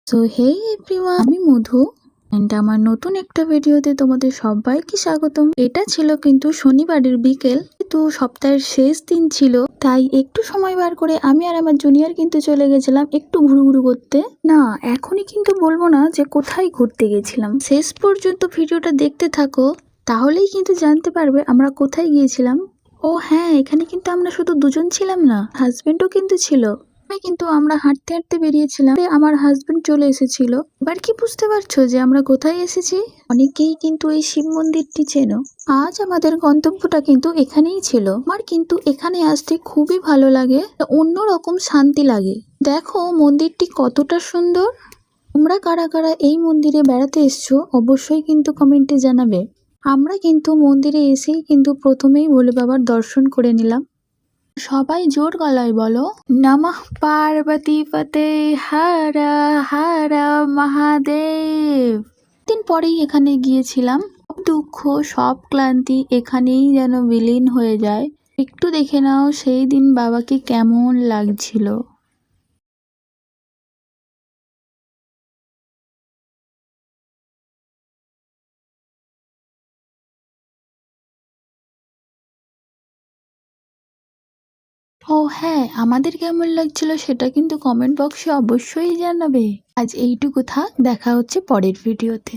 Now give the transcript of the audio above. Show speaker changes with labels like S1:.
S1: So hey everyone, আমি মধু and আমার নতুন একটা ভিডিওতে তোমাদের সবাইকে স্বাগতম। এটা ছিল কিন্তু শনিবারের বিকেল, কিন্তু সপ্তাহের শেষ দিন ছিল, তাই একটু সময় বার করে আমি আর আমার জুনিয়র কিন্তু চলে গেছিলাম একটু ঘুরু করতে। না, এখনই কিন্তু বলবো না যে কোথায় ঘুরতে গেছিলাম, শেষ পর্যন্ত ভিডিওটা দেখতে থাকো, তাহলেই কিন্তু জানতে পারবে আমরা কোথায় গিয়েছিলাম। ও হ্যাঁ, এখানে কিন্তু আমরা শুধু দুজন ছিলাম না, হাজবেন্ডও কিন্তু ছিল। কিন্তু আমরা হাঁটতে হাঁটতে বেরিয়েছিলাম, আমার হাজবেন্ড চলে এসেছিল। এবার কি বুঝতে পারছো যে আমরা কোথায় এসেছি? অনেকেই কিন্তু এই শিব মন্দিরটি চেনো। আজ আমাদের গন্তব্যটা কিন্তু এখানেই ছিল। আমার কিন্তু এখানে আসতে খুবই ভালো লাগে, অন্যরকম শান্তি লাগে। দেখো মন্দিরটি কতটা সুন্দর। তোমরা কারা কারা এই মন্দিরে বেড়াতে এসছো অবশ্যই কিন্তু কমেন্টে জানাবে। আমরা কিন্তু মন্দিরে এসেই কিন্তু প্রথমেই ভোলে বাবার দর্শন করে নিলাম। সবাই জোর গলায় বলো, নমঃ পার্বতী পতে হারা হারা মহাদেব। দিন পরেই এখানে গিয়েছিলাম, সব দুঃখ সব ক্লান্তি এখানেই যেন বিলীন হয়ে যায়। একটু দেখে নাও সেই দিন বাবাকে কেমন লাগছিল। ও হ্যাঁ, আমাদের কেমন লাগছিল সেটা কিন্তু কমেন্ট বক্সে অবশ্যই জানাবে। আজ এইটুকু থাক, দেখা হচ্ছে পরের ভিডিওতে।